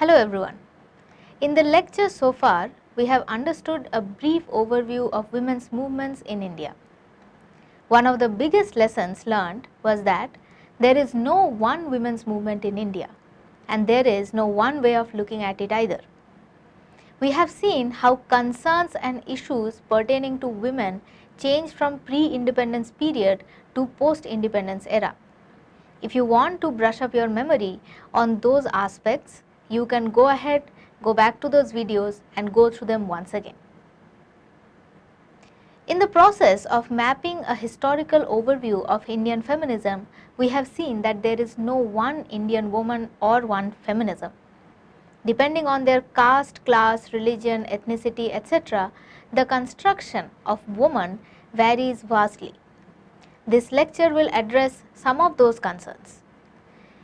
Hello everyone. In the lecture so far, we have understood a brief overview of women's movements in India. One of the biggest lessons learned was that there is no one women's movement in India, and there is no one way of looking at it either. We have seen how concerns and issues pertaining to women changed from pre-independence period to post-independence era. If you want to brush up your memory on those aspects, you can go ahead, go back to those videos and go through them once again. In the process of mapping a historical overview of Indian feminism, we have seen that there is no one Indian woman or one feminism. Depending on their caste, class, religion, ethnicity, etc., the construction of woman varies vastly. This lecture will address some of those concerns.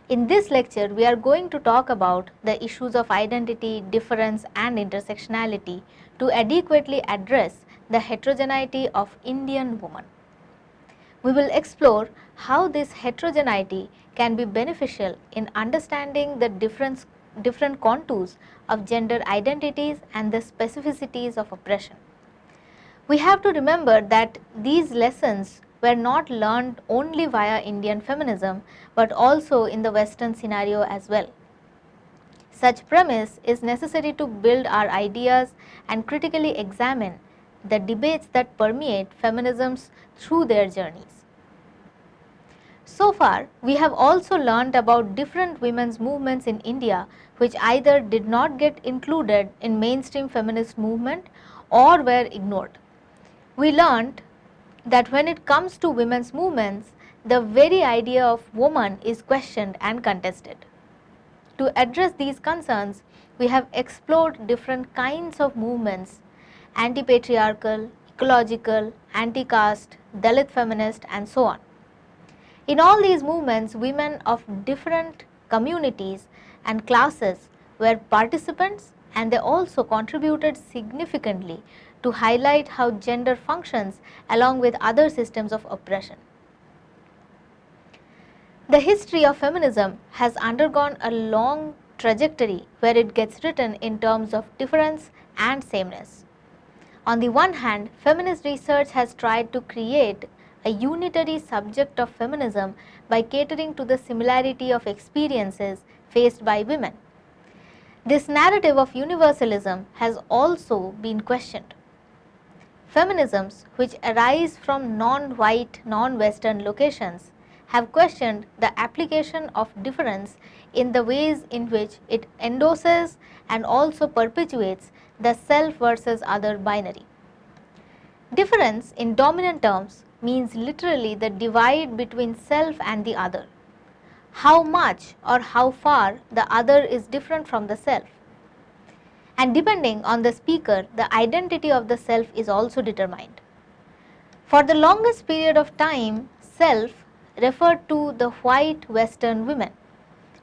In this lecture, we are going to talk about the issues of identity, difference and intersectionality to adequately address the heterogeneity of Indian woman. We will explore how this heterogeneity can be beneficial in understanding the different contours of gender identities and the specificities of oppression. We have to remember that these lessons were not learned only via Indian feminism, but also in the Western scenario as well. Such premise is necessary to build our ideas and critically examine the debates that permeate feminisms through their journeys. So far, we have also learned about different women's movements in India which either did not get included in mainstream feminist movement or were ignored. We learned that when it comes to women's movements, the very idea of woman is questioned and contested. To address these concerns, we have explored different kinds of movements: anti-patriarchal, ecological, anti-caste, Dalit feminist and so on. In all these movements, women of different communities and classes were participants, and they also contributed significantly to highlight how gender functions along with other systems of oppression. The history of feminism has undergone a long trajectory where it gets written in terms of difference and sameness. On the one hand, feminist research has tried to create a unitary subject of feminism by catering to the similarity of experiences faced by women. This narrative of universalism has also been questioned. Feminisms which arise from non-white, non-Western locations have questioned the application of difference in the ways in which it endorses and also perpetuates the self versus other binary. Difference in dominant terms means literally the divide between self and the other. How much or how far the other is different from the self. And depending on the speaker, the identity of the self is also determined. For the longest period of time, self referred to the white Western women,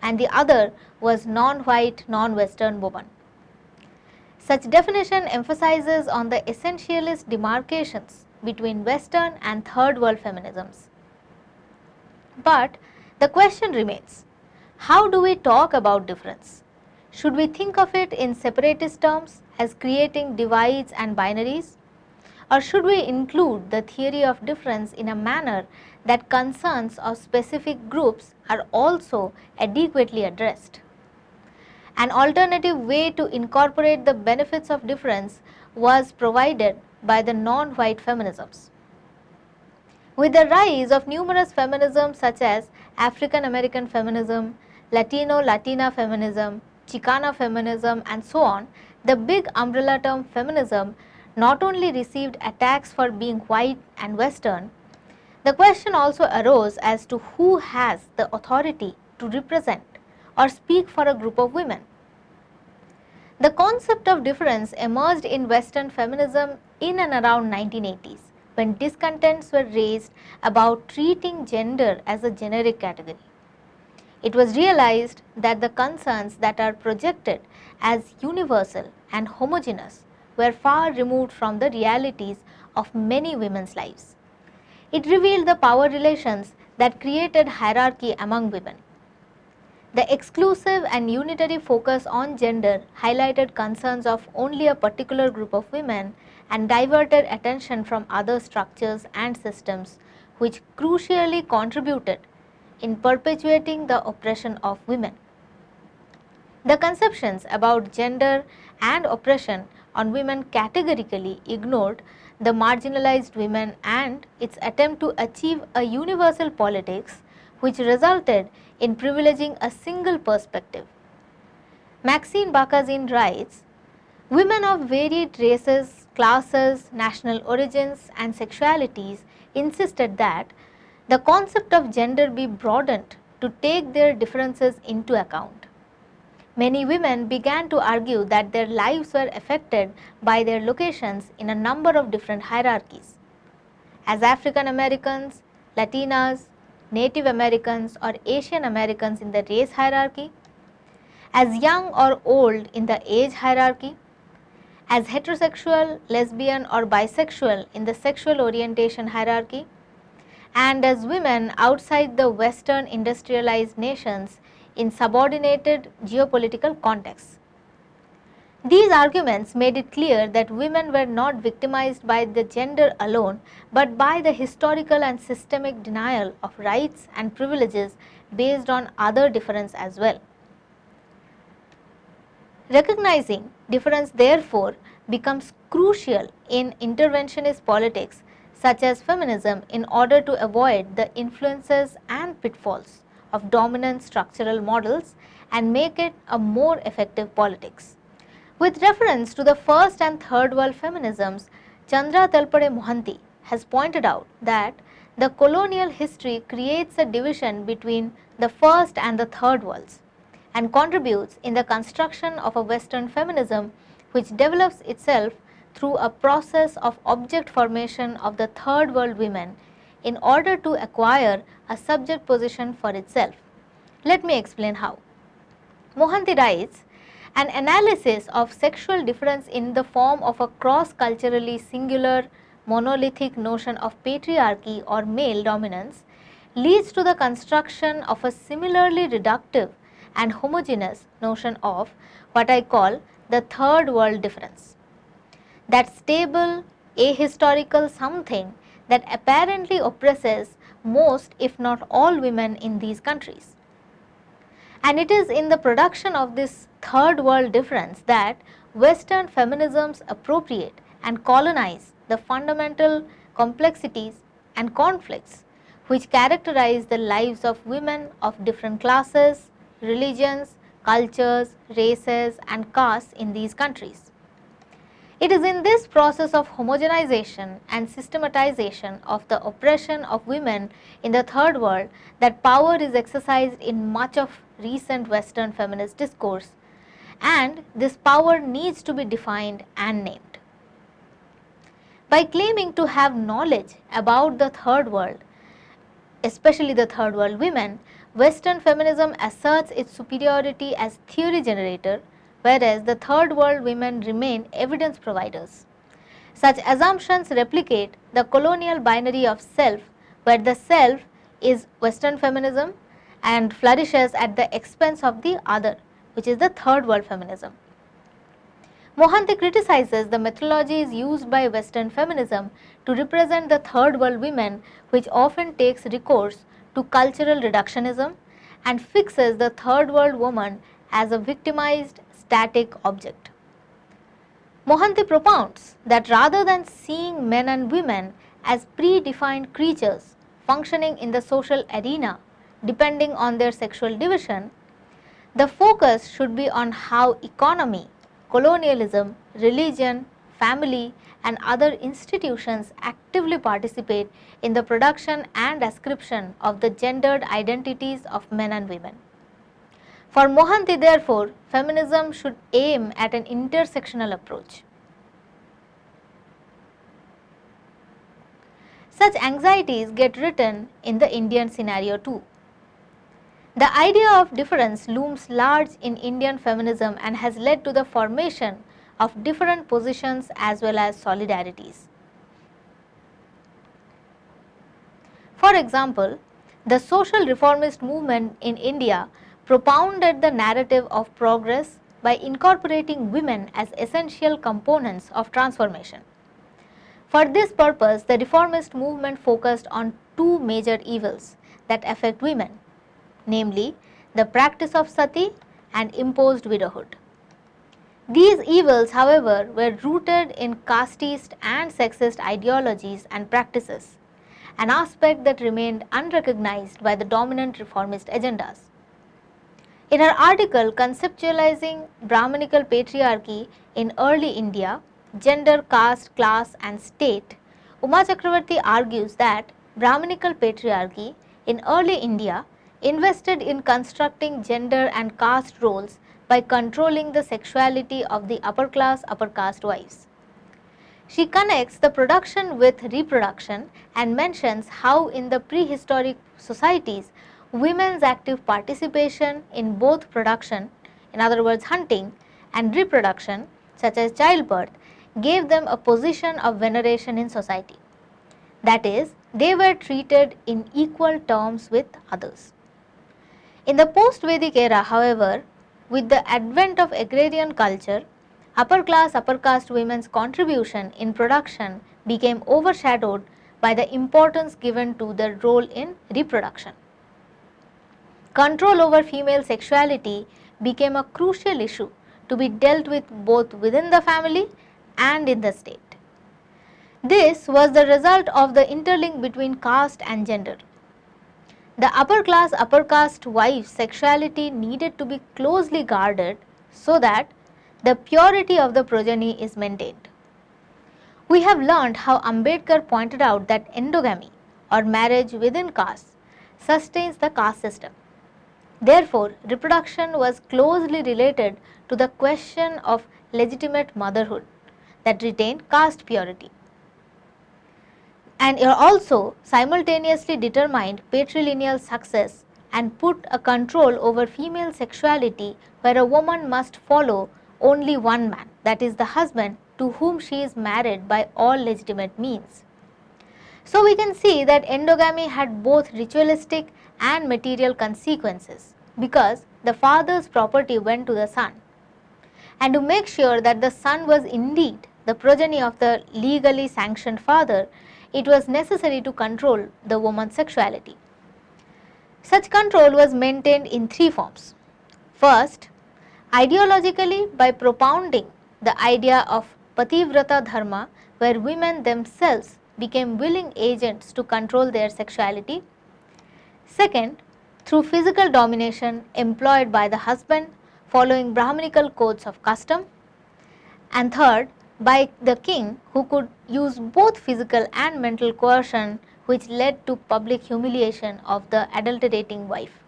and the other was non-white, non-Western woman. Such definition emphasizes on the essentialist demarcations between Western and Third World feminisms. But the question remains, how do we talk about difference? Should we think of it in separatist terms as creating divides and binaries? Or should we include the theory of difference in a manner that concerns of specific groups are also adequately addressed? An alternative way to incorporate the benefits of difference was provided by the non-white feminisms. With the rise of numerous feminisms such as African American feminism, Latino-Latina feminism, Chicana feminism and so on, the big umbrella term feminism not only received attacks for being white and Western, the question also arose as to who has the authority to represent or speak for a group of women. The concept of difference emerged in Western feminism in and around 1980s, when discontents were raised about treating gender as a generic category. It was realized that the concerns that are projected as universal and homogeneous were far removed from the realities of many women's lives. It revealed the power relations that created hierarchy among women. The exclusive and unitary focus on gender highlighted concerns of only a particular group of women and diverted attention from other structures and systems which crucially contributed in perpetuating the oppression of women. The conceptions about gender and oppression on women categorically ignored the marginalized women and its attempt to achieve a universal politics which resulted in privileging a single perspective. Maxine Bakazin writes, women of varied races, classes, national origins and sexualities insisted that the concept of gender be broadened to take their differences into account. Many women began to argue that their lives were affected by their locations in a number of different hierarchies. As African Americans, Latinas, Native Americans or Asian Americans in the race hierarchy, as young or old in the age hierarchy, as heterosexual, lesbian or bisexual in the sexual orientation hierarchy, and as women outside the Western industrialized nations in subordinated geopolitical contexts. These arguments made it clear that women were not victimized by the gender alone, but by the historical and systemic denial of rights and privileges based on other difference as well. Recognizing difference therefore becomes crucial in interventionist politics such as feminism in order to avoid the influences and pitfalls of dominant structural models and make it a more effective politics. With reference to the first and third world feminisms, Chandra Talpade Mohanty has pointed out that the colonial history creates a division between the first and the third worlds and contributes in the construction of a Western feminism which develops itself through a process of object formation of the third world women in order to acquire a subject position for itself. Let me explain how. Mohanty writes, an analysis of sexual difference in the form of a cross-culturally singular monolithic notion of patriarchy or male dominance leads to the construction of a similarly reductive and homogeneous notion of what I call the third world difference. That stable, ahistorical something that apparently oppresses most if not all women in these countries. And it is in the production of this third world difference that Western feminisms appropriate and colonize the fundamental complexities and conflicts which characterize the lives of women of different classes, religions, cultures, races and castes in these countries. It is in this process of homogenization and systematization of the oppression of women in the third world that power is exercised in much of recent Western feminist discourse, and this power needs to be defined and named. By claiming to have knowledge about the third world, especially the third world women, Western feminism asserts its superiority as theory generator, whereas the third world women remain evidence providers. Such assumptions replicate the colonial binary of self, where the self is Western feminism and flourishes at the expense of the other, which is the third world feminism. Mohanty criticizes the methodologies used by Western feminism to represent the third world women, which often takes recourse to cultural reductionism and fixes the third world woman as a victimized static object. Mohanty propounds that rather than seeing men and women as predefined creatures functioning in the social arena depending on their sexual division, the focus should be on how economy, colonialism, religion, family and other institutions actively participate in the production and ascription of the gendered identities of men and women. For Mohanty, therefore, feminism should aim at an intersectional approach. Such anxieties get written in the Indian scenario too. The idea of difference looms large in Indian feminism and has led to the formation of different positions as well as solidarities. For example, the social reformist movement in India propounded the narrative of progress by incorporating women as essential components of transformation. For this purpose, the reformist movement focused on two major evils that affect women, namely the practice of sati and imposed widowhood. These evils, however, were rooted in casteist and sexist ideologies and practices, an aspect that remained unrecognized by the dominant reformist agendas. In her article Conceptualizing Brahmanical Patriarchy in Early India, Gender, Caste, Class and State, Uma Chakravarti argues that Brahmanical patriarchy in early India invested in constructing gender and caste roles by controlling the sexuality of the upper caste wives. She connects the production with reproduction and mentions how in the prehistoric societies, women's active participation in both production, in other words hunting, and reproduction, such as childbirth, gave them a position of veneration in society. That is, they were treated in equal terms with others. In the post-Vedic era, however, with the advent of agrarian culture, upper caste women's contribution in production became overshadowed by the importance given to their role in reproduction. Control over female sexuality became a crucial issue to be dealt with both within the family and in the state. This was the result of the interlink between caste and gender. The upper caste wife's sexuality needed to be closely guarded so that the purity of the progeny is maintained. We have learned how Ambedkar pointed out that endogamy or marriage within castes sustains the caste system. Therefore, reproduction was closely related to the question of legitimate motherhood that retained caste purity, and also simultaneously determined patrilineal success and put a control over female sexuality where a woman must follow only one man, that is the husband to whom she is married by all legitimate means. So we can see that endogamy had both ritualistic and material consequences because the father's property went to the son. And to make sure that the son was indeed the progeny of the legally sanctioned father, it was necessary to control the woman's sexuality. Such control was maintained in three forms. First, ideologically by propounding the idea of pativrata dharma, where women themselves became willing agents to control their sexuality. Second, through physical domination employed by the husband following Brahmanical codes of custom. And third, by the king who could use both physical and mental coercion, which led to public humiliation of the adulterating wife.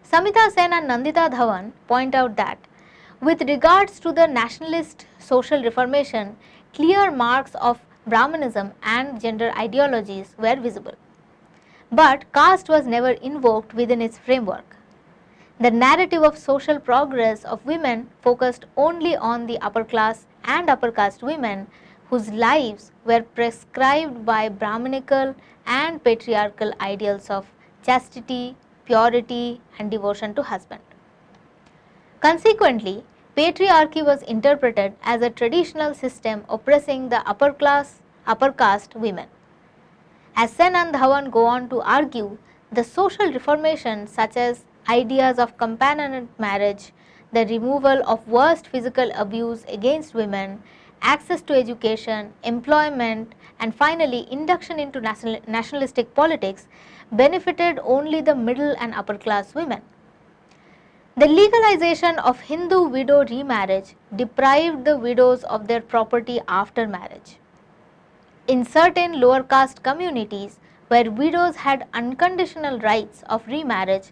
Samita Sen and Nandita Dhawan point out that with regards to the nationalist social reformation, clear marks of Brahmanism and gender ideologies were visible. But caste was never invoked within its framework. The narrative of social progress of women focused only on the upper class and upper caste women whose lives were prescribed by Brahmanical and patriarchal ideals of chastity, purity and devotion to husband. Consequently, patriarchy was interpreted as a traditional system oppressing the upper caste women. As Sen and Dhawan go on to argue, the social reformation such as ideas of companionate marriage, the removal of worst physical abuse against women, access to education, employment, and finally induction into nationalistic politics benefited only the middle and upper class women. The legalization of Hindu widow remarriage deprived the widows of their property after marriage. In certain lower caste communities where widows had unconditional rights of remarriage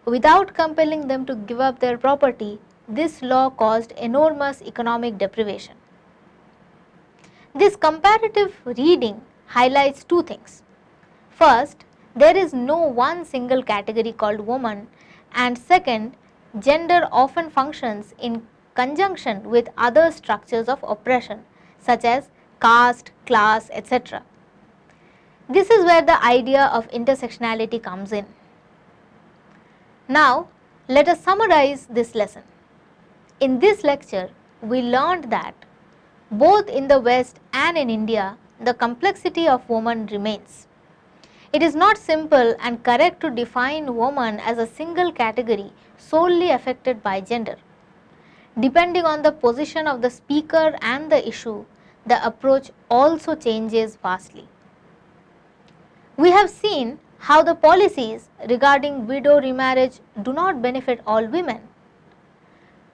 without compelling them to give up their property, this law caused enormous economic deprivation. This comparative reading highlights two things. First, there is no one single category called woman, and second, gender often functions in conjunction with other structures of oppression such as caste, class, etc. This is where the idea of intersectionality comes in. Now, Let us summarize this lesson. In this lecture, we learned that both in the West and in India, the complexity of woman remains. It is not simple and correct to define woman as a single category solely affected by gender. Depending on the position of the speaker and the issue, the approach also changes vastly. We have seen how the policies regarding widow remarriage do not benefit all women.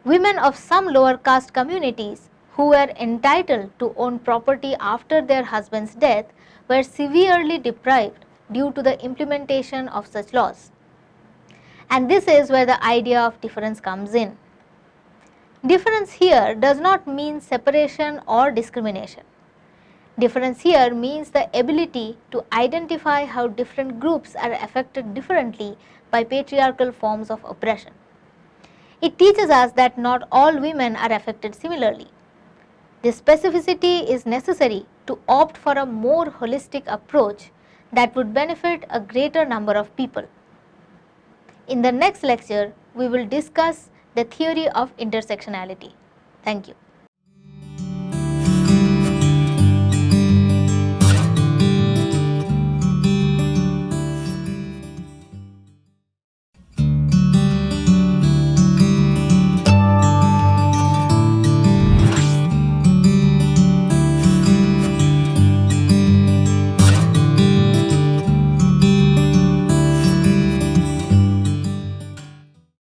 Women of some lower caste communities who were entitled to own property after their husband's death were severely deprived due to the implementation of such laws. And this is where the idea of difference comes in. Difference here does not mean separation or discrimination. Difference here means the ability to identify how different groups are affected differently by patriarchal forms of oppression. It teaches us that not all women are affected similarly. This specificity is necessary to opt for a more holistic approach that would benefit a greater number of people. In the next lecture, we will discuss the theory of intersectionality. Thank you.